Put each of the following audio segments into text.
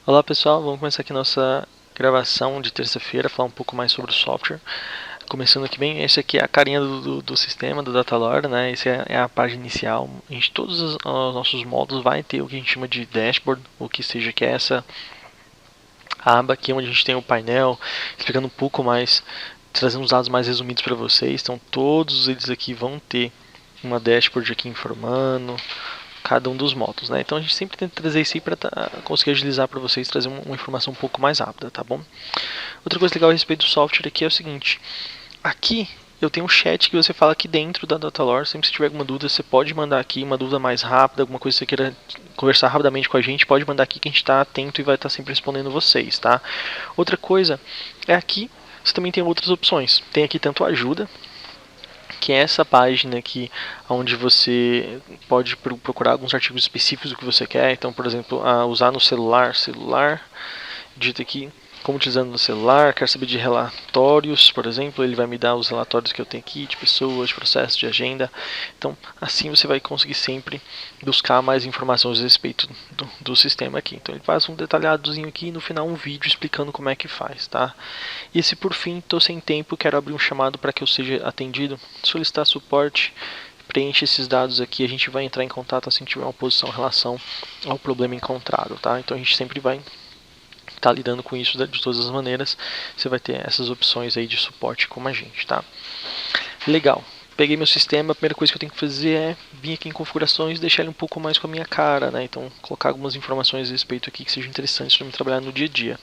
Olá pessoal, vamos começar aqui nossa gravação de terça-feira, falar um pouco mais sobre o software. Começando aqui bem, esse aqui é a carinha do sistema, do Datalore, né? Essa é a página inicial. Todos os nossos módulos vai ter o que a gente chama de dashboard, ou que seja, que é essa aba aqui onde a gente tem o painel, explicando um pouco mais, trazendo os dados mais resumidos para vocês. Então todos eles aqui vão ter uma dashboard aqui informando cada um dos módulos, né? Então a gente sempre tenta trazer isso aí para conseguir agilizar para vocês, trazer uma informação um pouco mais rápida, tá bom? Outra coisa legal a respeito do software aqui é o seguinte: aqui eu tenho um chat que você fala aqui dentro da Datalore. Sempre que tiver alguma dúvida, você pode mandar aqui, uma dúvida mais rápida, alguma coisa que você queira conversar rapidamente com a gente, pode mandar aqui que a gente está atento e vai estar sempre respondendo vocês, tá? Outra coisa é aqui, você também tem outras opções. Tem aqui tanto ajuda, que é essa página aqui onde você pode procurar alguns artigos específicos do que você quer. Então, por exemplo, usar no celular, digita aqui como utilizando no celular, quer saber de relatórios, por exemplo, ele vai me dar os relatórios que eu tenho aqui, de pessoas, de processos, de agenda. Então, assim você vai conseguir sempre buscar mais informações a respeito do sistema aqui. Então, ele faz um detalhadozinho aqui e no final um vídeo explicando como é que faz, tá? E se por fim, estou sem tempo, quero abrir um chamado para que eu seja atendido, solicitar suporte, preenche esses dados aqui, a gente vai entrar em contato assim que tiver uma posição em relação ao problema encontrado, tá? Então a gente sempre vai estar lidando com isso de todas as maneiras. Você vai ter essas opções aí de suporte com a gente, tá? Legal. Peguei meu sistema, a primeira coisa que eu tenho que fazer é vir aqui em configurações e deixar ele um pouco mais com a minha cara, né? Então, colocar algumas informações a respeito aqui que sejam interessantes para mim trabalhar no dia a dia.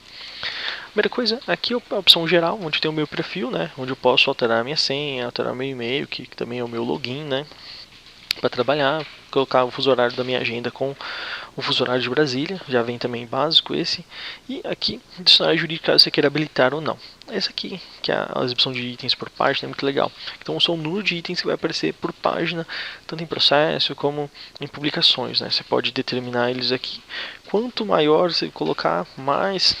Primeira coisa, aqui é a opção geral, onde tem o meu perfil, né? Onde eu posso alterar a minha senha, alterar meu e-mail, que também é o meu login, né? Para trabalhar, colocar o fuso horário da minha agenda com o fuso horário de Brasília, já vem também básico esse. E aqui, dicionário jurídico, caso você queira habilitar ou não. Essa aqui, que é a exibição de itens por página, é muito legal. Então, são o número de itens que vai aparecer por página, tanto em processo como em publicações, né? Você pode determinar eles aqui. Quanto maior você colocar, mais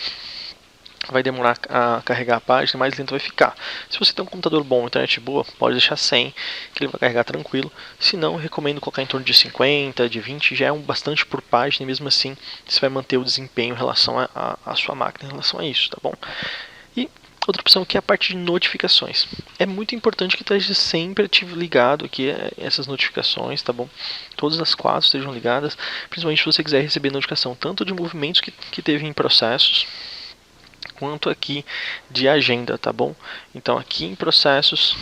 vai demorar a carregar a página, mais lento vai ficar. Se você tem um computador bom, internet boa, pode deixar 100, que ele vai carregar tranquilo. Se não, recomendo colocar em torno de 50, de 20, já é bastante por página, e mesmo assim você vai manter o desempenho em relação à sua máquina, em relação a isso, tá bom? E outra opção aqui é a parte de notificações. É muito importante que esteja sempre ligado aqui essas notificações, tá bom? Todas as 4 estejam ligadas, principalmente se você quiser receber notificação tanto de movimentos que teve em processos, quanto aqui de agenda, tá bom? Então aqui em processos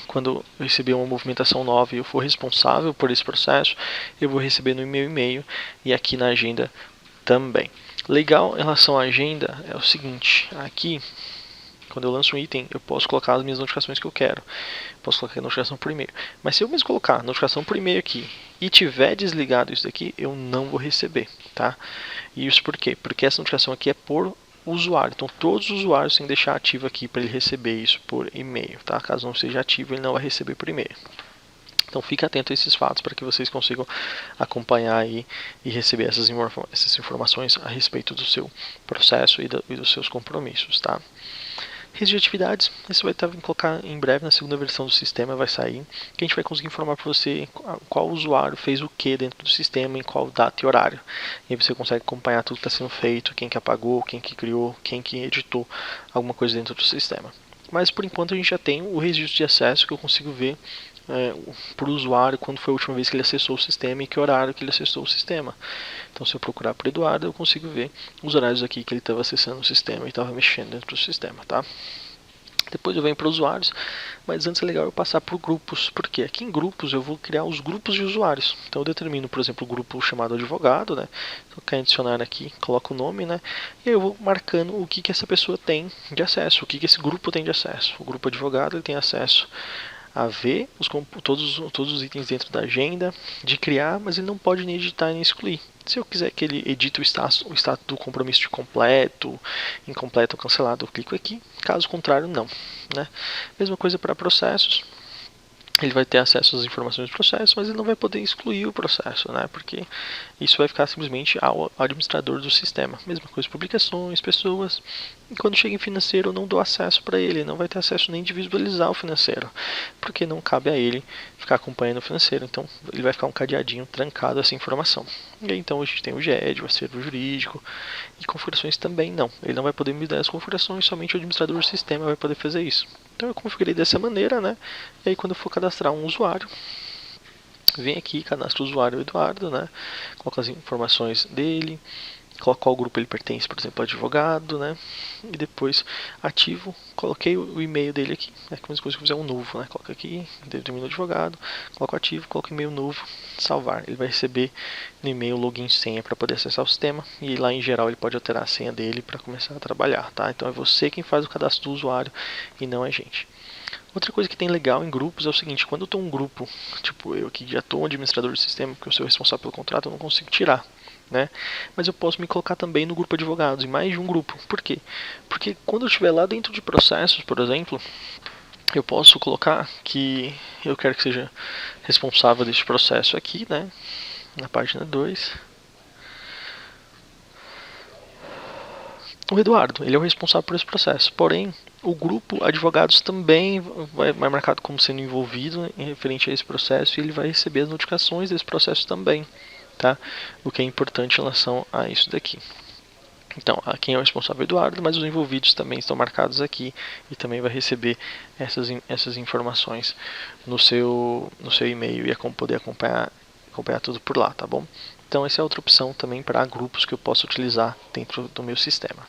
quando eu receber uma movimentação nova e eu for responsável por esse processo, eu vou receber no meu e-mail e aqui na agenda também. Legal em relação à agenda é o seguinte, aqui quando eu lanço um item, eu posso colocar as minhas notificações que eu quero. Posso colocar a notificação por e-mail. Mas se eu mesmo colocar notificação por e-mail aqui e tiver desligado isso daqui, eu não vou receber, tá? E isso por quê? Porque essa notificação aqui é por usuário. Então todos os usuários têm que deixar ativo aqui para ele receber isso por e-mail, tá? Caso não seja ativo, ele não vai receber por e-mail. Então fique atento a esses fatos para que vocês consigam acompanhar aí e receber essas informações a respeito do seu processo e dos seus compromissos, tá? Registro de atividades, isso vai estar colocar em breve na segunda versão do sistema, vai sair, que a gente vai conseguir informar para você qual usuário fez o que dentro do sistema, em qual data e horário. E aí você consegue acompanhar tudo que está sendo feito, quem que apagou, quem que criou, quem que editou alguma coisa dentro do sistema. Mas por enquanto a gente já tem o registro de acesso que eu consigo ver por usuário quando foi a última vez que ele acessou o sistema e que horário que ele acessou o sistema. Então se eu procurar por Eduardo, eu consigo ver os horários aqui que ele estava acessando o sistema e estava mexendo dentro do sistema, tá? Depois eu venho para usuários, mas antes é legal eu passar por grupos, porque aqui em grupos eu vou criar os grupos de usuários. Então eu determino, por exemplo, o grupo chamado advogado, né? Então, quero adicionar aqui, coloco o nome, né? E aí eu vou marcando o que essa pessoa tem de acesso, o que esse grupo tem de acesso. O grupo advogado ele tem acesso a ver todos os itens dentro da agenda, de criar, mas ele não pode nem editar nem excluir. Se eu quiser que ele edite o status do compromisso de completo, incompleto ou cancelado, eu clico aqui. Caso contrário, não. Né? Mesma coisa para processos. ele vai ter acesso às informações do processo, mas ele não vai poder excluir o processo, né? Porque isso vai ficar simplesmente ao administrador do sistema. Mesma coisa, publicações, pessoas. E quando chega em financeiro, eu não dou acesso para ele, não vai ter acesso nem de visualizar o financeiro, porque não cabe a ele ficar acompanhando o financeiro. Então, ele vai ficar um cadeadinho trancado essa informação. E aí, então, a gente tem o GED, o acervo jurídico, e configurações também não. Ele não vai poder me dar as configurações, somente o administrador do sistema vai poder fazer isso. Então eu configurei dessa maneira, né? E aí quando eu for cadastrar um usuário, vem aqui, cadastro o usuário Eduardo, né? Coloco as informações dele, coloco qual grupo ele pertence, por exemplo, advogado, né? E depois ativo, coloquei o e-mail dele aqui, é como se eu fizer um novo, né? Coloco aqui, determino advogado, coloco ativo, coloco e-mail novo, salvar. Ele vai receber no e-mail login e senha para poder acessar o sistema e lá em geral ele pode alterar a senha dele para começar a trabalhar, tá? Então é você quem faz o cadastro do usuário e não a gente. Outra coisa que tem legal em grupos é o seguinte, quando eu estou um grupo, tipo eu que já estou um administrador do sistema, porque eu sou responsável pelo contrato, eu não consigo tirar, né? Mas eu posso me colocar também no grupo de advogados, em mais de um grupo. Por quê? Porque quando eu estiver lá dentro de processos, por exemplo, eu posso colocar que eu quero que seja responsável deste processo aqui, né? Na página 2. O Eduardo, ele é o responsável por esse processo. Porém, o grupo advogados também vai marcado como sendo envolvido em referente a esse processo e ele vai receber as notificações desse processo também, tá? O que é importante em relação a isso daqui. Então, quem é o responsável é o Eduardo, mas os envolvidos também estão marcados aqui e também vai receber essas informações no seu e-mail e poder acompanhar tudo por lá, tá bom? Então, essa é outra opção também para grupos que eu posso utilizar dentro do meu sistema.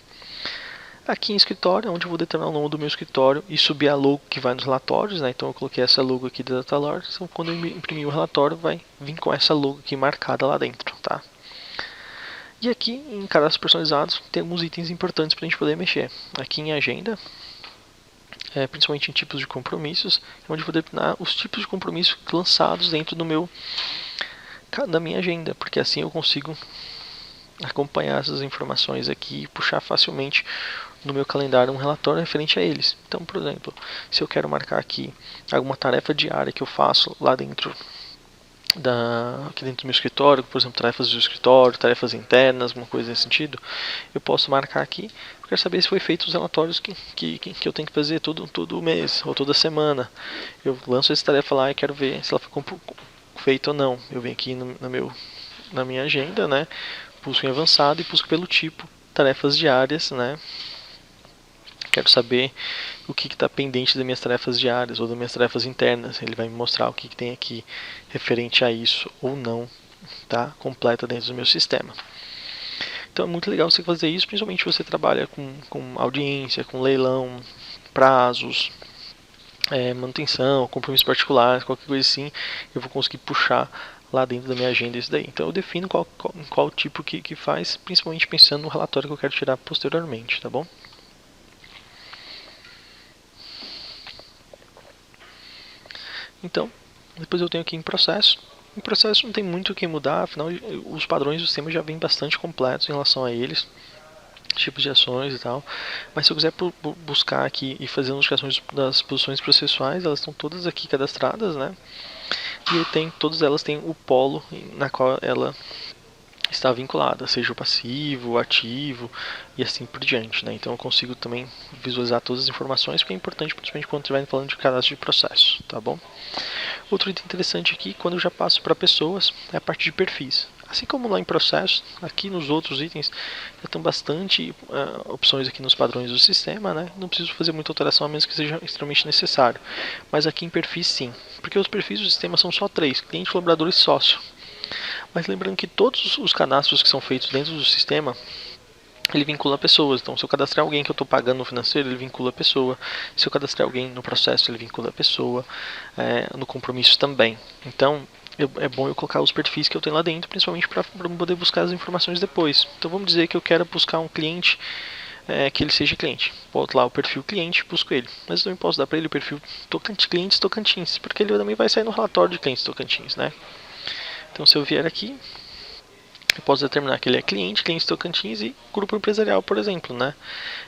Aqui em escritório, onde eu vou determinar o nome do meu escritório e subir a logo que vai nos relatórios, né? Então eu coloquei essa logo aqui da Datalore, então quando eu imprimir o relatório vai vir com essa logo aqui marcada lá dentro, tá? E aqui em cadastros personalizados tem alguns itens importantes para a gente poder mexer. Aqui em agenda, principalmente em tipos de compromissos, onde eu vou determinar os tipos de compromissos lançados dentro da minha agenda, porque assim eu consigo acompanhar essas informações aqui e puxar facilmente no meu calendário um relatório referente a eles. Então, por exemplo, se eu quero marcar aqui alguma tarefa diária que eu faço lá dentro aqui dentro do meu escritório, por exemplo, tarefas do escritório, tarefas internas, alguma coisa nesse sentido, eu posso marcar aqui. Eu quero saber se foi feito os relatórios que eu tenho que fazer todo mês ou toda semana. Eu lanço essa tarefa lá e quero ver se ela foi feita ou não. Eu venho aqui na minha agenda, né? Busco em avançado e busco pelo tipo tarefas diárias, né? Quero saber o que está pendente das minhas tarefas diárias ou das minhas tarefas internas. Ele vai me mostrar o que tem aqui referente a isso ou não, tá? Completa dentro do meu sistema. Então é muito legal você fazer isso, principalmente se você trabalha com audiência, com leilão, prazos, manutenção, compromissos particulares, qualquer coisa assim, eu vou conseguir puxar lá dentro da minha agenda isso daí. Então eu defino qual tipo que faz, principalmente pensando no relatório que eu quero tirar posteriormente, tá bom? Então, depois eu tenho aqui em processo. Em processo não tem muito o que mudar, afinal os padrões do sistema já vêm bastante completos em relação a eles, tipos de ações e tal. Mas se eu quiser buscar aqui e fazer notificações das posições processuais, elas estão todas aqui cadastradas, né? E todas elas têm o polo na qual ela está vinculada, seja o passivo, o ativo e assim por diante, né? Então eu consigo também visualizar todas as informações, que é importante principalmente quando estiver falando de cadastro de processo, tá bom? Outro item interessante aqui, quando eu já passo para pessoas, é a parte de perfis. Assim como lá em processo, aqui nos outros itens já estão bastante opções aqui nos padrões do sistema, né? Não preciso fazer muita alteração a menos que seja extremamente necessário. Mas aqui em perfis sim, porque os perfis do sistema são só 3, cliente, colaborador e sócio. Mas lembrando que todos os cadastros que são feitos dentro do sistema, ele vincula pessoas. Então, se eu cadastrar alguém que eu estou pagando no financeiro, ele vincula a pessoa. Se eu cadastrar alguém no processo, ele vincula a pessoa. No compromisso também. Então, é bom eu colocar os perfis que eu tenho lá dentro, principalmente para poder buscar as informações depois. Então, vamos dizer que eu quero buscar um cliente que ele seja cliente. Boto lá o perfil cliente e busco ele. Mas eu também posso dar para ele o perfil clientes Tocantins, porque ele também vai sair no relatório de clientes Tocantins, né? Então, se eu vier aqui, eu posso determinar que ele é cliente, cliente Tocantins e grupo empresarial, por exemplo, né?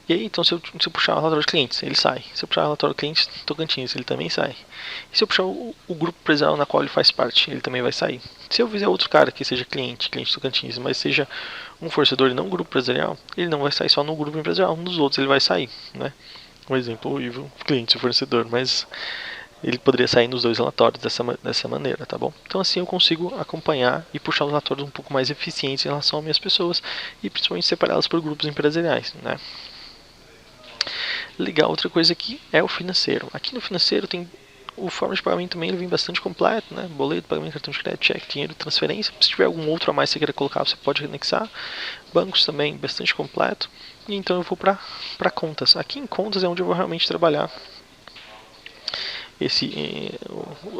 E aí, então, se eu puxar o relatório de clientes, ele sai. Se eu puxar o relatório de clientes Tocantins, ele também sai. E se eu puxar o grupo empresarial na qual ele faz parte, ele também vai sair. Se eu fizer outro cara que seja cliente Tocantins, mas seja um fornecedor e não um grupo empresarial, ele não vai sair só no grupo empresarial, nos outros ele vai sair, né? Um exemplo horrível, cliente e fornecedor, mas ele poderia sair nos dois relatórios dessa maneira, tá bom? Então assim eu consigo acompanhar e puxar os relatórios um pouco mais eficientes em relação às minhas pessoas e principalmente separá-las por grupos empresariais, né? Legal, outra coisa aqui é o financeiro. Aqui no financeiro tem o forma de pagamento também, ele vem bastante completo, né? Boleto, pagamento, cartão de crédito, cheque, dinheiro, transferência. Se tiver algum outro a mais que você queira colocar, você pode anexar. Bancos também, bastante completo. E então eu vou para contas. Aqui em contas é onde eu vou realmente trabalhar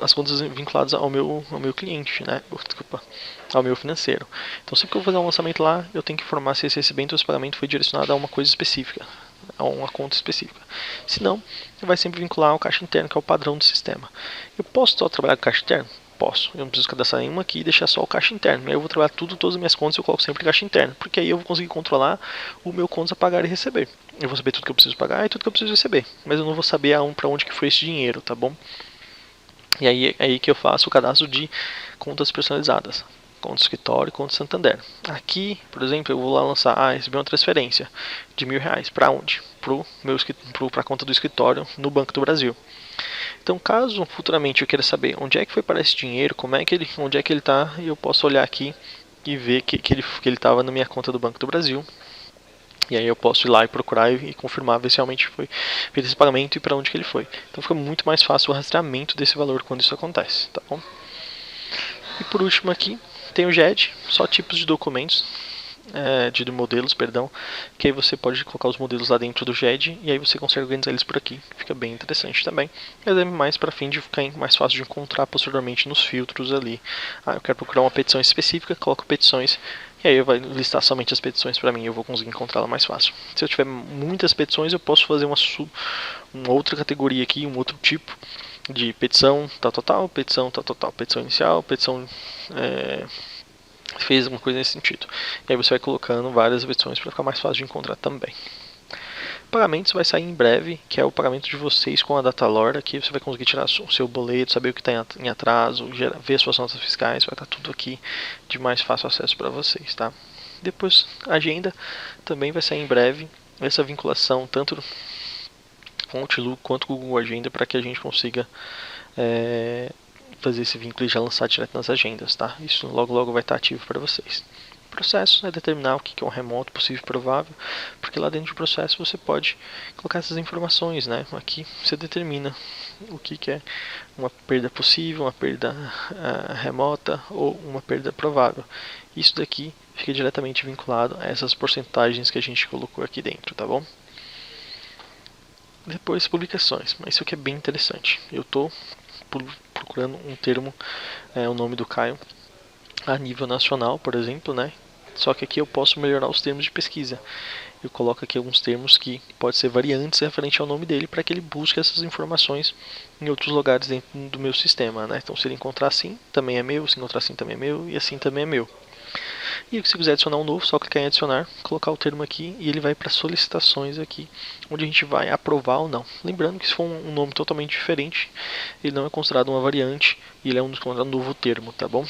as contas vinculadas ao meu cliente, né? Desculpa, ao meu financeiro. Então sempre que eu vou fazer um lançamento lá, eu tenho que informar se esse recebimento ou esse pagamento foi direcionado a uma coisa específica, a uma conta específica. Se não, vai sempre vincular ao caixa interno, que é o padrão do sistema. Eu posso só trabalhar com caixa interno? Posso. Eu não preciso cadastrar nenhuma aqui e deixar só o caixa interno. Aí eu vou trabalhar todas as minhas contas e eu coloco sempre caixa interno. Porque aí eu vou conseguir controlar o meu contas a pagar e receber. Eu vou saber tudo que eu preciso pagar e tudo que eu preciso receber. Mas eu não vou saber para onde que foi esse dinheiro, tá bom? E aí é aí que eu faço o cadastro de contas personalizadas. Conta escritório e conta Santander. Aqui, por exemplo, eu vou lá lançar, recebi uma transferência de R$1.000. Para onde? Para a conta do escritório no Banco do Brasil. Então, caso futuramente eu queira saber onde é que foi parar esse dinheiro, onde é que ele está, eu posso olhar aqui e ver que ele estava na minha conta do Banco do Brasil. E aí eu posso ir lá e procurar e confirmar, ver se realmente foi feito esse pagamento e para onde que ele foi. Então fica muito mais fácil o rastreamento desse valor quando isso acontece, tá bom? E por último aqui tem o GED, só tipos de documentos. De modelos, perdão, que aí você pode colocar os modelos lá dentro do GED e aí você consegue organizar eles por aqui, fica bem interessante também, mas é mais para fim de ficar mais fácil de encontrar posteriormente nos filtros ali. Eu quero procurar uma petição específica, coloco petições e aí vai listar somente as petições para mim, eu vou conseguir encontrá-la mais fácil. Se eu tiver muitas petições, eu posso fazer uma outra categoria aqui, um outro tipo de petição tal, petição tal, petição inicial, petição fez alguma coisa nesse sentido. E aí você vai colocando várias versões para ficar mais fácil de encontrar também. Pagamentos vai sair em breve, que é o pagamento de vocês com a Datalore. Aqui você vai conseguir tirar o seu boleto, saber o que está em atraso, ver as suas notas fiscais, vai estar tudo aqui de mais fácil acesso para vocês, tá? Depois, a agenda também vai sair em breve. Essa vinculação tanto com o Outlook quanto com o Google Agenda para que a gente consiga fazer esse vínculo e já lançar direto nas agendas, tá? Isso logo vai estar ativo para vocês. O processo é determinar o que é um remoto possível e provável, porque lá dentro do processo você pode colocar essas informações, né? Aqui você determina o que é uma perda possível, uma perda remota ou uma perda provável. Isso daqui fica diretamente vinculado a essas porcentagens que a gente colocou aqui dentro, tá bom? Depois publicações, mas isso aqui é bem interessante. Eu estou procurando um termo, o nome do Caio, a nível nacional, por exemplo, né? Só que aqui eu posso melhorar os termos de pesquisa. Eu coloco aqui alguns termos que podem ser variantes referente ao nome dele para que ele busque essas informações em outros lugares dentro do meu sistema, né? Então se ele encontrar assim, também é meu, se encontrar assim também é meu e assim também é meu. E se quiser adicionar um novo, só clicar em adicionar, colocar o termo aqui e ele vai para solicitações aqui, onde a gente vai aprovar ou não. Lembrando que se for um nome totalmente diferente, ele não é considerado uma variante e ele é considerado um novo termo, tá bom?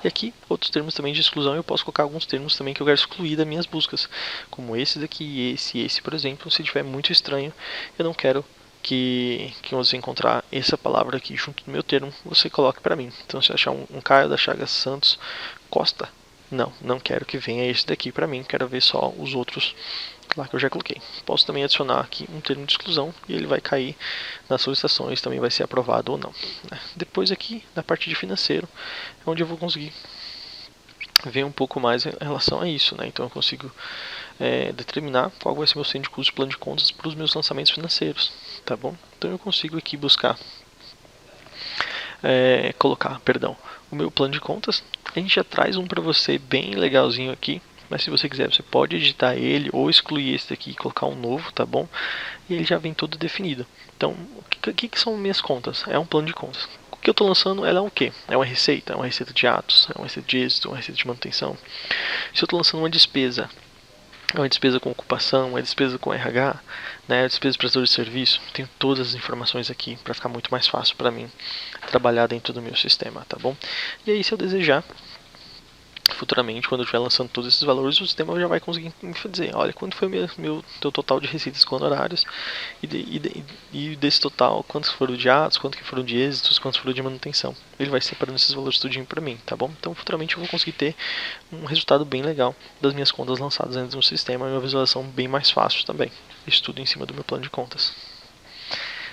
E aqui, outros termos também de exclusão, eu posso colocar alguns termos também que eu quero excluir das minhas buscas, como esse daqui, esse, por exemplo. Se tiver muito estranho, eu não quero que você encontrar essa palavra aqui junto do meu termo, você coloque para mim. Então se achar um Caio da Chagas Santos Costa, não quero que venha esse daqui para mim, quero ver só os outros lá que eu já coloquei. Posso também adicionar aqui um termo de exclusão e ele vai cair nas solicitações, também vai ser aprovado ou não, né? Depois aqui na parte de financeiro é onde eu vou conseguir ver um pouco mais em relação a isso, né? Então eu consigo determinar qual vai ser meu centro de custo de plano de contas para os meus lançamentos financeiros, tá bom? Então eu consigo aqui buscar colocar, o meu plano de contas. A gente já traz um para você bem legalzinho aqui, mas se você quiser você pode editar ele ou excluir esse daqui e colocar um novo, tá bom? E ele já vem todo definido. Então, o que são minhas contas? É um plano de contas. que eu estou lançando ela é o quê? É uma receita de atos, é uma receita de êxito, uma receita de manutenção. Se eu estou lançando uma despesa, é uma despesa com ocupação, uma despesa com RH, né, despesa de prestador de serviço, tenho todas as informações aqui para ficar muito mais fácil para mim trabalhar dentro do meu sistema, tá bom? E aí, se eu desejar, futuramente, quando eu estiver lançando todos esses valores, o sistema já vai conseguir me dizer, olha, quanto foi o meu total de receitas com honorários, e desse total, quantos foram de atos, quanto que foram de êxitos, quantos foram de manutenção. Ele vai separando esses valores tudinho para mim, tá bom? Então, futuramente eu vou conseguir ter um resultado bem legal das minhas contas lançadas dentro do sistema e uma visualização bem mais fácil também. Isso tudo em cima do meu plano de contas.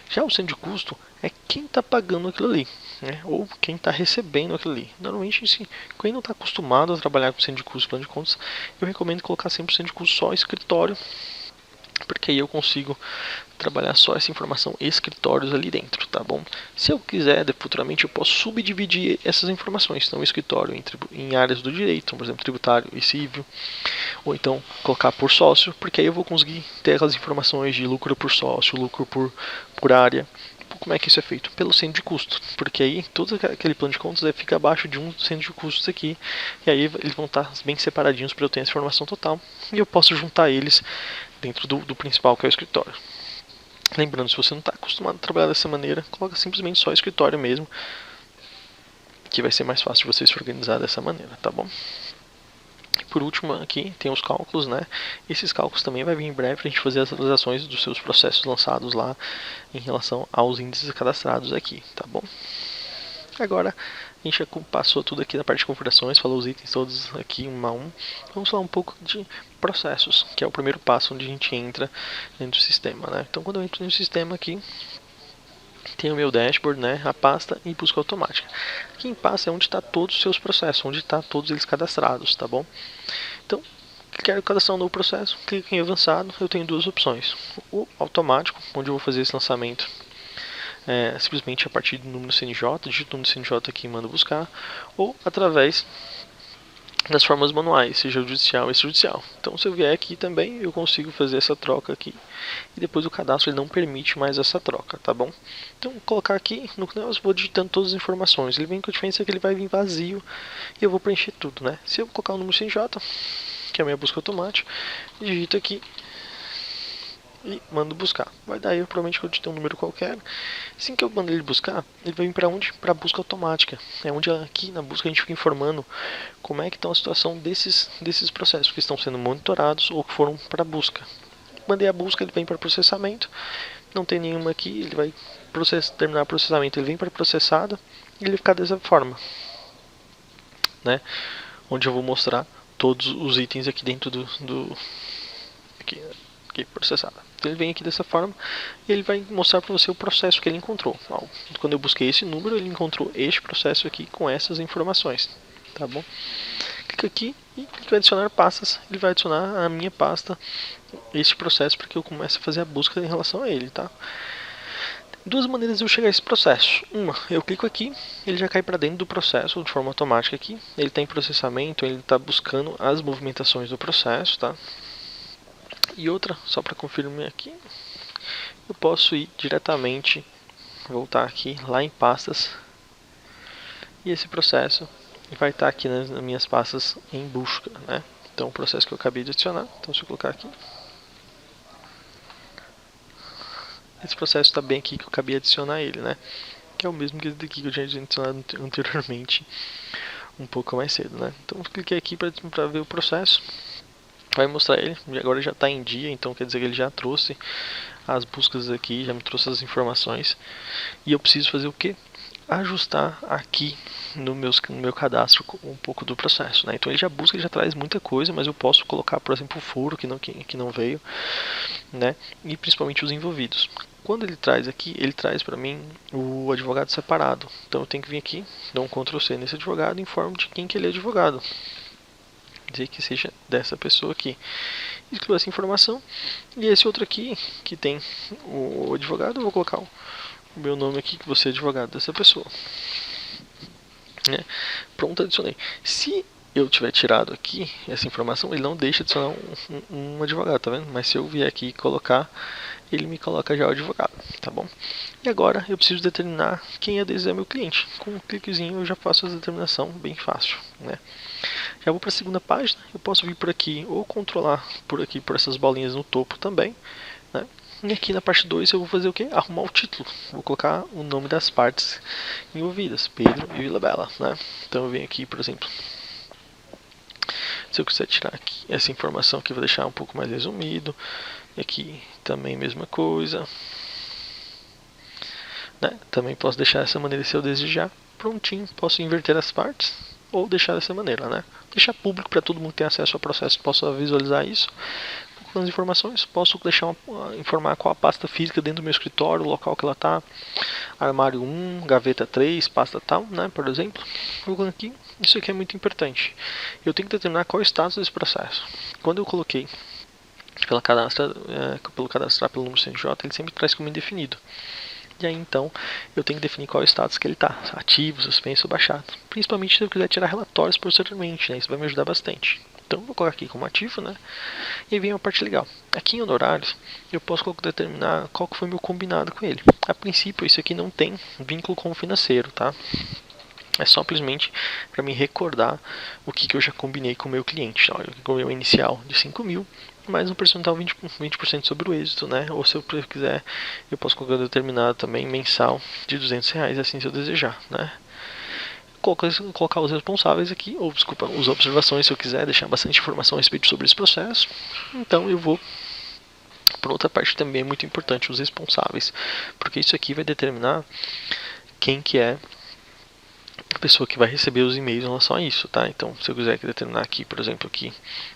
Já o centro de custo é quem está pagando aquilo ali, né? Ou quem está recebendo aquilo ali. Normalmente, assim, quem não está acostumado a trabalhar com centro de custo e plano de contas, eu recomendo colocar 100% de custo só escritório, porque aí eu consigo trabalhar só essa informação escritórios ali dentro, tá bom? Se eu quiser, futuramente eu posso subdividir essas informações, então o escritório em áreas do direito, por exemplo, tributário e civil, ou então colocar por sócio, porque aí eu vou conseguir ter aquelas informações de lucro por sócio, lucro por área. Como é que isso é feito? Pelo centro de custo, porque aí todo aquele plano de contas fica abaixo de um centro de custos aqui, e aí eles vão estar bem separadinhos para eu ter essa informação total, e eu posso juntar eles dentro do principal, que é o escritório. Lembrando, se você não está acostumado a trabalhar dessa maneira, coloca simplesmente só escritório mesmo, que vai ser mais fácil de você se organizar dessa maneira, tá bom? E por último aqui tem os cálculos, né? Esses cálculos também vai vir em breve para a gente fazer as atualizações dos seus processos lançados lá em relação aos índices cadastrados aqui, tá bom? Agora a gente já passou tudo aqui na parte de configurações, falou os itens todos aqui um a um. Vamos falar um pouco de processos, que é o primeiro passo onde a gente entra dentro do sistema, né? Então quando eu entro no sistema aqui, tem o meu dashboard, né, a pasta e busca automática. Aqui em pasta é onde está todos os seus processos, onde está todos eles cadastrados, tá bom? Então, quero cadastrar um novo processo, clico em avançado, eu tenho duas opções. O automático, onde eu vou fazer esse lançamento simplesmente a partir do número CNJ, digito o número CNJ aqui e mando buscar, ou através das formas manuais, seja judicial e extrajudicial. Então, se eu vier aqui também, eu consigo fazer essa troca aqui. E depois o cadastro ele não permite mais essa troca, tá bom? Então, vou colocar aqui no negócio, vou digitando todas as informações. Ele vem com a diferença que ele vai vir vazio e eu vou preencher tudo, né? Se eu colocar o número CNJ, que é a minha busca automática, digito aqui e mando buscar. Vai dar erro, provavelmente que eu digitei um número qualquer. Assim que eu mando ele buscar, ele vai vir para onde? Para a busca automática. É onde aqui na busca a gente fica informando como é que está a situação desses processos que estão sendo monitorados ou que foram para a busca. Mandei a busca, ele vem para processamento. Não tem nenhuma aqui, ele vai terminar o processamento, ele vem para processado e ele fica dessa forma, né? Onde eu vou mostrar todos os itens aqui dentro aqui processado. Então ele vem aqui dessa forma e ele vai mostrar para você o processo que ele encontrou. Quando eu busquei esse número, ele encontrou este processo aqui com essas informações, tá bom? Clica aqui e ele vai adicionar pastas, ele vai adicionar a minha pasta este processo para que eu comece a fazer a busca em relação a ele, tá? Duas maneiras de eu chegar a esse processo. Uma, eu clico aqui, ele já cai para dentro do processo de forma automática aqui. Ele está em processamento, ele está buscando as movimentações do processo, tá? E outra, só para confirmar aqui, eu posso ir diretamente, voltar aqui, lá em pastas, e esse processo vai estar aqui nas minhas pastas em busca, né? Então o processo que eu acabei de adicionar, então se eu colocar aqui, esse processo está bem aqui que eu acabei de adicionar ele, né? Que é o mesmo que esse daqui que eu já tinha adicionado anteriormente, um pouco mais cedo, né? Então eu cliquei aqui para ver o processo. Vai mostrar ele, agora já está em dia, então quer dizer que ele já trouxe as buscas aqui, já me trouxe as informações. E eu preciso fazer o que? Ajustar aqui no meu cadastro um pouco do processo, né? Então ele já busca, ele já traz muita coisa, mas eu posso colocar, por exemplo, o furo que não veio, né? E principalmente os envolvidos. Quando ele traz aqui, ele traz para mim o advogado separado. Então eu tenho que vir aqui, dar um Ctrl C nesse advogado e informo de quem que ele é advogado. Dizer que seja dessa pessoa aqui. Excluo essa informação. E esse outro aqui, que tem o advogado, eu vou colocar o meu nome aqui, que você é advogado dessa pessoa. Pronto, adicionei. Se eu tiver tirado aqui essa informação, ele não deixa adicionar um advogado, tá vendo? Mas se eu vier aqui e colocar, ele me coloca já o advogado, tá bom? E agora eu preciso determinar quem é meu cliente. Com um cliquezinho eu já faço a determinação bem fácil, né? Já vou para a segunda página, eu posso vir por aqui ou controlar por aqui por essas bolinhas no topo também, né? E aqui na parte 2 eu vou fazer o que? Arrumar o título. Vou colocar o nome das partes envolvidas, Pedro e Vila Bela, né? Então eu venho aqui, por exemplo, se eu quiser tirar aqui essa informação aqui, vou deixar um pouco mais resumido. E aqui também mesma coisa, né? Também posso deixar dessa maneira se eu desejar. Prontinho, posso inverter as partes ou deixar dessa maneira, né? Deixar público para todo mundo ter acesso ao processo, possa visualizar isso. Com as informações, posso deixar informar qual a pasta física dentro do meu escritório, o local que ela está, armário 1, gaveta 3, pasta tal, né? Por exemplo, vou aqui. Isso aqui é muito importante. Eu tenho que determinar qual é o status desse processo. Quando eu coloquei pelo cadastrar pelo número CNJ, ele sempre traz como indefinido. E aí então eu tenho que definir qual é o status que ele está, ativo, suspenso ou baixado. Principalmente se eu quiser tirar relatórios posteriormente, né? Isso vai me ajudar bastante. Então eu vou colocar aqui como ativo, né? E aí vem a parte legal. Aqui em honorários eu posso determinar qual que foi meu combinado com ele. A princípio isso aqui não tem vínculo com o financeiro, tá? É simplesmente para me recordar o que eu já combinei com o meu cliente. Olha, o meu inicial de 5.000, mais um percentual 20% sobre o êxito, né? Ou se eu quiser, eu posso colocar determinado também mensal de R$200, assim se eu desejar, né? Colocar os responsáveis aqui, ou desculpa, as observações se eu quiser, deixar bastante informação a respeito sobre esse processo. Então eu vou para outra parte também é muito importante, os responsáveis, porque isso aqui vai determinar quem que é a pessoa que vai receber os e-mails em relação a isso, tá? Então, se eu quiser determinar aqui, por exemplo, aqui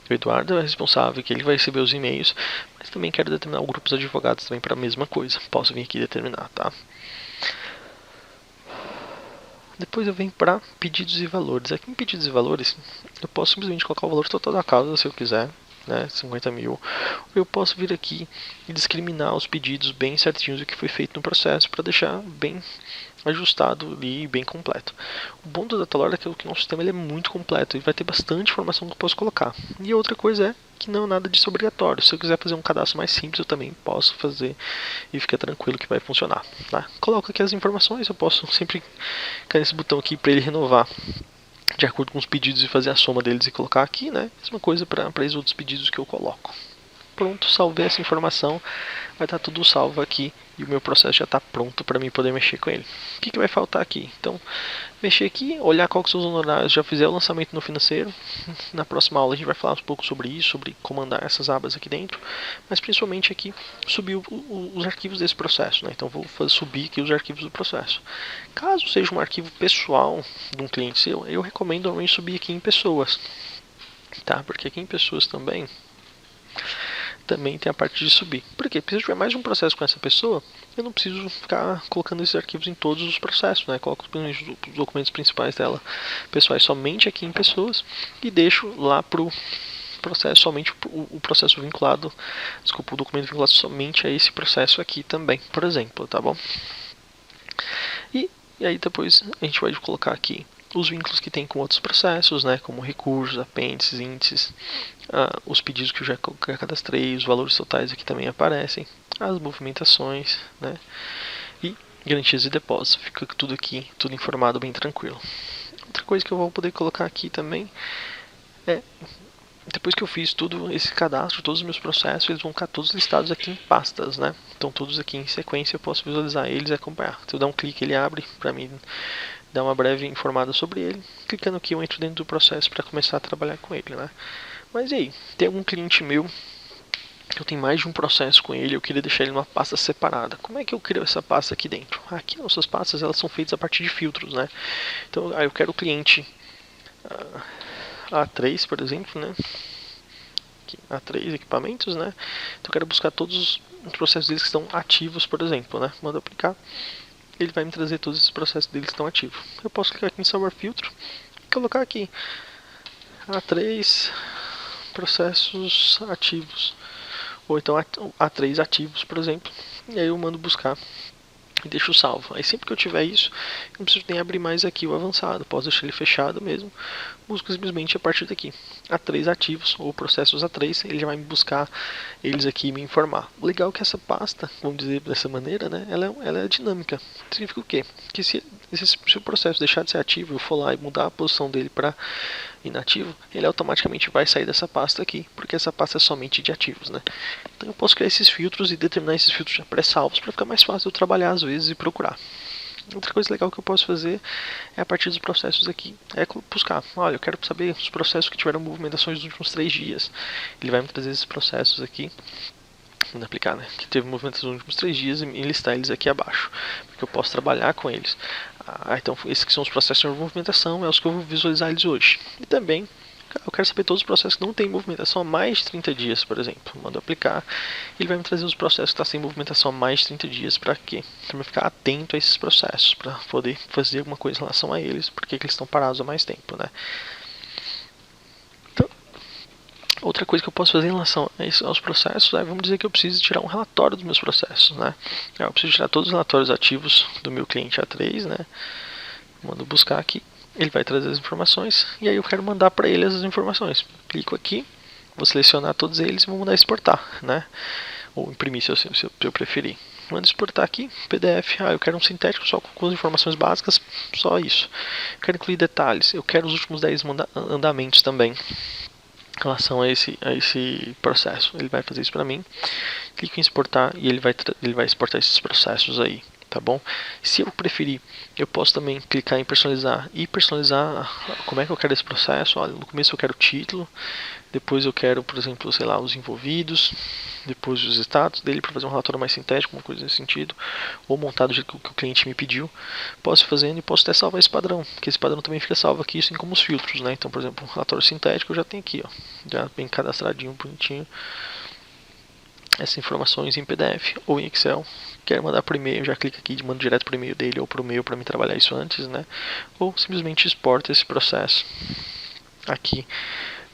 o Eduardo é responsável, que ele vai receber os e-mails, mas também quero determinar o grupo de advogados também para a mesma coisa. Posso vir aqui determinar, tá? Depois eu venho para pedidos e valores. Aqui em pedidos e valores, eu posso simplesmente colocar o valor total da causa, se eu quiser, né, 50.000. Eu posso vir aqui e discriminar os pedidos bem certinhos do que foi feito no processo para deixar bem ajustado ali e bem completo. O bom do Datalog é que o nosso sistema ele é muito completo e vai ter bastante informação que eu posso colocar. E outra coisa é que não é nada disso obrigatório. Se eu quiser fazer um cadastro mais simples, eu também posso fazer e fica tranquilo que vai funcionar. Tá? Coloco aqui as informações, eu posso sempre clicar nesse botão aqui para ele renovar de acordo com os pedidos e fazer a soma deles e colocar aqui, né? Mesma coisa para esses outros pedidos que eu coloco. Pronto, salvei essa informação, vai estar tudo salvo aqui e o meu processo já está pronto para mim poder mexer com ele. O que vai faltar aqui? Então, mexer aqui, olhar qual que são os honorários, já fizer o lançamento no financeiro. Na próxima aula a gente vai falar um pouco sobre isso, sobre comandar essas abas aqui dentro, mas principalmente aqui subir os arquivos desse processo, né? Então vou subir aqui os arquivos do processo. Caso seja um arquivo pessoal de um cliente seu, eu recomendo normalmente subir aqui em pessoas, tá? Porque aqui em pessoas também tem a parte de subir. Por quê? Porque se eu tiver mais um processo com essa pessoa, eu não preciso ficar colocando esses arquivos em todos os processos, né? Coloco os documentos principais dela, pessoais, somente aqui em pessoas e deixo lá pro processo somente o processo vinculado, desculpa, o documento vinculado somente a esse processo aqui também, por exemplo, tá bom? E aí depois a gente vai colocar aqui os vínculos que tem com outros processos, né, como recursos, apêndices, índices, os pedidos que eu já cadastrei, os valores totais aqui também aparecem, as movimentações, né, e garantias e depósitos. Fica tudo aqui, tudo informado, bem tranquilo. Outra coisa que eu vou poder colocar aqui também é, depois que eu fiz tudo esse cadastro, todos os meus processos, eles vão ficar todos listados aqui em pastas, né? Então todos aqui em sequência eu posso visualizar eles e acompanhar. Se eu dar um clique ele abre para mim dar uma breve informada sobre ele. Clicando aqui eu entro dentro do processo para começar a trabalhar com ele, né? Mas e aí, tem algum cliente meu que eu tenho mais de um processo com ele, eu queria deixar ele numa pasta separada. Como é que eu crio essa pasta aqui dentro? Aqui as nossas pastas elas são feitas a partir de filtros, né? Então eu quero o cliente A3, por exemplo, né? Aqui, A3 equipamentos, né? Então eu quero buscar todos os processos deles que estão ativos, por exemplo, né? Mando aplicar. Ele vai me trazer todos esses processos deles que estão ativos. Eu posso clicar aqui em salvar filtro e colocar aqui A3 processos ativos, ou então A3 ativos, por exemplo, e aí eu mando buscar e deixo salvo. Aí sempre que eu tiver isso, eu não preciso nem abrir mais aqui o avançado, posso deixar ele fechado mesmo, busco simplesmente a partir daqui. A3 ativos ou processos A3, ele já vai me buscar eles aqui e me informar. O legal é que essa pasta, vamos dizer dessa maneira, né, ela é dinâmica. Significa o quê? Que se o processo deixar de ser ativo, eu for lá e mudar a posição dele para inativo, ele automaticamente vai sair dessa pasta aqui, porque essa pasta é somente de ativos, né? Então eu posso criar esses filtros e determinar esses filtros já pré-salvos para ficar mais fácil de eu trabalhar às vezes e procurar. Outra coisa legal que eu posso fazer é a partir dos processos aqui, é buscar, olha, eu quero saber os processos que tiveram movimentações nos últimos 3 dias. Ele vai me trazer esses processos aqui, vamos aplicar, né, que teve movimentação nos últimos 3 dias e listar eles aqui abaixo, porque eu posso trabalhar com eles. Então esses que são os processos de movimentação, é os que eu vou visualizar eles hoje. E também eu quero saber todos os processos que não têm movimentação há mais de 30 dias, por exemplo. Mando aplicar, ele vai me trazer os processos que estão sem movimentação há mais de 30 dias. Para quê? Para eu ficar atento a esses processos, para poder fazer alguma coisa em relação a eles, porque eles estão parados há mais tempo, né? Então, outra coisa que eu posso fazer em relação aos processos vamos dizer que eu preciso tirar um relatório dos meus processos, né? Eu preciso tirar todos os relatórios ativos do meu cliente A3, né? Mando buscar aqui. Ele vai trazer as informações e aí eu quero mandar para ele as informações. Clico aqui, vou selecionar todos eles e vou mandar exportar, né? Ou imprimir se eu preferir. Mando exportar aqui, PDF. Eu quero um sintético só com as informações básicas, só isso. Eu quero incluir detalhes. Eu quero os últimos 10 andamentos também em relação a esse processo. Ele vai fazer isso para mim. Clico em exportar e ele vai exportar esses processos aí. Tá bom? Se eu preferir, eu posso também clicar em personalizar e personalizar como é que eu quero esse processo. Olha, no começo eu quero o título, depois eu quero, por exemplo, sei lá, os envolvidos, depois os status dele para fazer um relatório mais sintético, uma coisa nesse sentido, ou montar do jeito que o cliente me pediu. Posso ir fazendo e posso até salvar esse padrão, porque esse padrão também fica salvo aqui, assim como os filtros, né? Então, por exemplo, um relatório sintético eu já tenho aqui, ó, já bem cadastradinho, bonitinho. Essas informações em PDF ou em Excel. Quero mandar por e-mail, já clica aqui e mando direto para o e-mail dele ou para o e-mail para me trabalhar isso antes, né? Ou simplesmente exporta esse processo aqui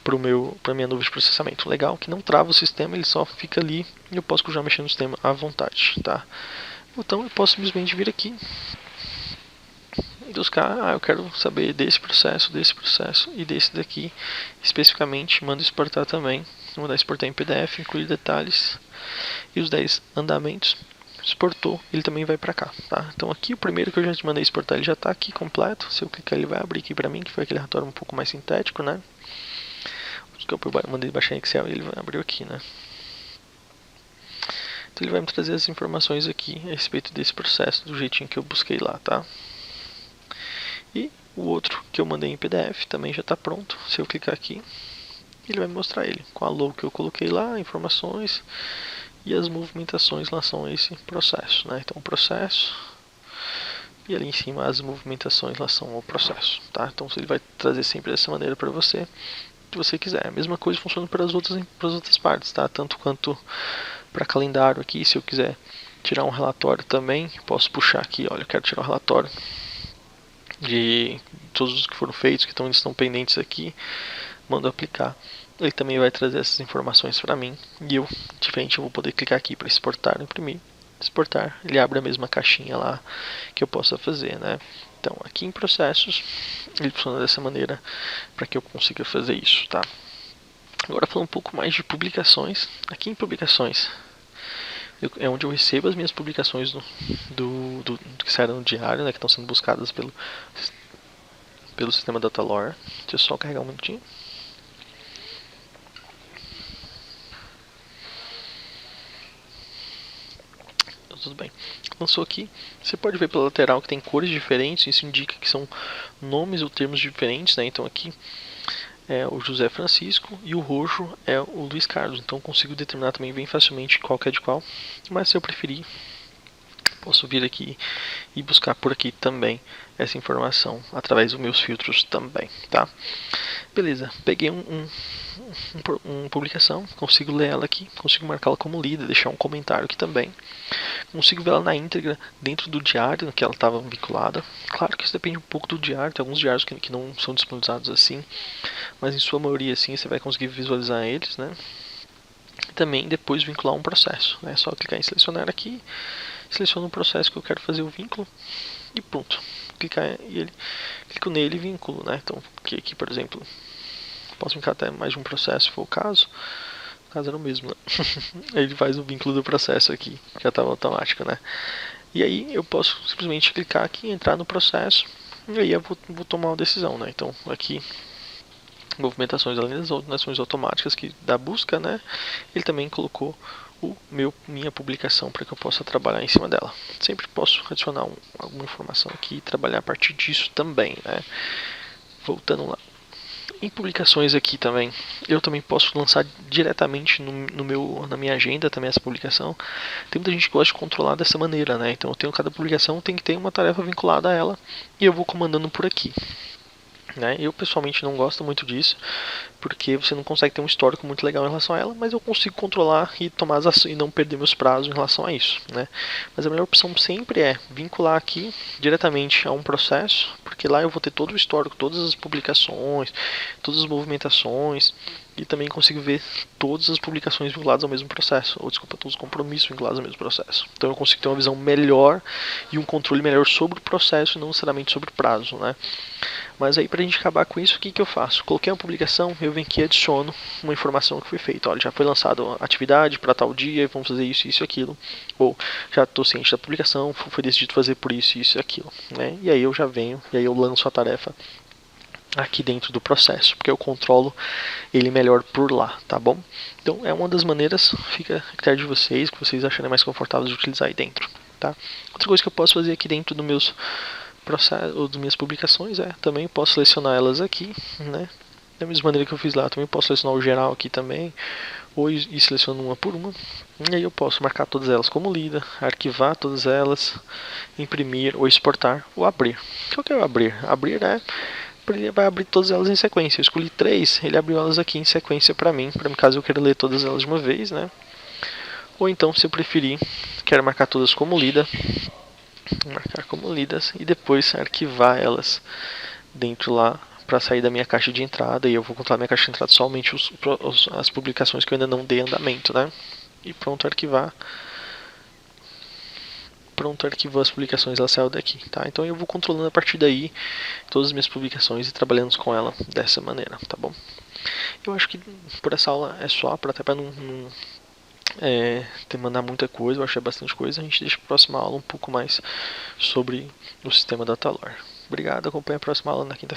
para minha nuvem de processamento. Legal que não trava o sistema, ele só fica ali e eu posso já mexer no sistema à vontade, tá? Então eu posso simplesmente vir aqui e buscar, eu quero saber desse processo e desse daqui especificamente, mando exportar também. Vou mandar exportar em PDF, incluir detalhes e os 10 andamentos. Exportou, ele também vai para cá, tá? Então aqui o primeiro que eu já te mandei exportar, ele já está aqui completo. Se eu clicar, ele vai abrir aqui para mim, que foi aquele relatório um pouco mais sintético, né? Os que eu mandei baixar em Excel, ele abriu aqui, né? Então ele vai me trazer as informações aqui a respeito desse processo, do jeitinho que eu busquei lá, tá? E o outro que eu mandei em PDF também já está pronto. Se eu clicar aqui, ele vai me mostrar ele com a logo que eu coloquei lá, informações e as movimentações em relação a esse processo, né? Então o processo e ali em cima as movimentações em relação ao processo, tá? Então ele vai trazer sempre dessa maneira para você, se você quiser. A mesma coisa funciona para as outras partes, tá? Tanto quanto para calendário aqui, se eu quiser tirar um relatório também, posso puxar aqui, olha, eu quero tirar um relatório de todos os que foram feitos, que estão pendentes aqui, mando aplicar. Ele também vai trazer essas informações para mim e eu, de frente, eu vou poder clicar aqui para exportar, imprimir, exportar. Ele abre a mesma caixinha lá que eu possa fazer, né? Então, aqui em processos, ele funciona dessa maneira para que eu consiga fazer isso, tá? Agora falando um pouco mais de publicações. Aqui em publicações é onde eu recebo as minhas publicações do que saíram no diário, né, que estão sendo buscadas pelo sistema Datalore. Deixa eu só carregar um minutinho. Tudo bem. Lançou aqui. Você pode ver pela lateral que tem cores diferentes. Isso indica que são nomes ou termos diferentes, né? Então aqui é o José Francisco e o roxo é o Luiz Carlos. Então consigo determinar também bem facilmente qual que é de qual. Mas se eu preferir, posso vir aqui e buscar por aqui também essa informação através dos meus filtros também, tá? Beleza, peguei uma publicação, consigo ler ela aqui, consigo marcá-la como lida, deixar um comentário aqui também, consigo ver ela na íntegra dentro do diário que ela estava vinculada. Claro que isso depende um pouco do diário, tem alguns diários que não são disponibilizados assim, mas em sua maioria sim você vai conseguir visualizar eles, né? E também depois vincular um processo, né? É só clicar em selecionar aqui seleciono o processo que eu quero fazer o vínculo e pronto. Clico nele e vínculo, né? Então, aqui, por exemplo, posso vincular até mais de um processo, se for o caso. No caso era o mesmo, né? Ele faz o vínculo do processo aqui, já estava automático, né? E aí eu posso simplesmente clicar aqui, entrar no processo, e aí eu vou tomar uma decisão, né? Então, aqui movimentações além das ações automáticas que da busca, né? Ele também colocou minha publicação para que eu possa trabalhar em cima dela. Sempre posso adicionar alguma informação aqui e trabalhar a partir disso também, né? Voltando lá. Em publicações aqui também, eu também posso lançar diretamente na minha agenda também essa publicação. Tem muita gente que gosta de controlar dessa maneira, né? Então eu tenho cada publicação tem que ter uma tarefa vinculada a ela e eu vou comandando por aqui. Né? Eu pessoalmente não gosto muito disso, porque você não consegue ter um histórico muito legal em relação a ela, mas eu consigo controlar e tomar as ações e não perder meus prazos em relação a isso. Né? Mas a melhor opção sempre é vincular aqui diretamente a um processo, porque lá eu vou ter todo o histórico, todas as publicações, todas as movimentações, e também consigo ver todas as publicações vinculadas ao mesmo processo, ou desculpa, todos os compromissos vinculados ao mesmo processo. Então eu consigo ter uma visão melhor e um controle melhor sobre o processo e não necessariamente sobre o prazo, né? Mas aí, pra gente acabar com isso, o que eu faço? Coloquei uma publicação, eu venho aqui e adiciono uma informação que foi feita. Olha, já foi lançado a atividade para tal dia, vamos fazer isso, isso e aquilo. Ou já estou ciente da publicação, foi decidido fazer por isso, isso e aquilo. Né? E aí eu já venho, e aí eu lanço a tarefa aqui dentro do processo, porque eu controlo ele melhor por lá, tá bom? Então é uma das maneiras, fica a critério de vocês, que vocês acharem mais confortáveis de utilizar aí dentro, tá? Outra coisa que eu posso fazer aqui dentro dos meus processos, ou das minhas publicações, também posso selecionar elas aqui, né? Da mesma maneira que eu fiz lá, também posso selecionar o geral aqui também, ou ir selecionando uma por uma, e aí eu posso marcar todas elas como lida, arquivar todas elas, imprimir, ou exportar, ou abrir. O que é o abrir? Abrir ele vai abrir todas elas em sequência. Eu escolhi 3, ele abriu elas aqui em sequência para mim caso eu queira ler todas elas de uma vez, né? Ou então, se eu preferir, quero marcar todas como lida, marcar como lidas e depois arquivar elas dentro lá para sair da minha caixa de entrada, e eu vou controlar minha caixa de entrada somente as publicações que eu ainda não dei andamento, né? E pronto, arquivar. Pronto, arquivou as publicações, ela saiu daqui, tá? Então eu vou controlando a partir daí todas as minhas publicações e trabalhando com ela dessa maneira, tá bom? Eu acho que por essa aula é só, até para não mandar muita coisa, eu achei bastante coisa. A gente deixa para a próxima aula um pouco mais sobre o sistema da Talor. Obrigado, acompanhe a próxima aula na quinta-feira.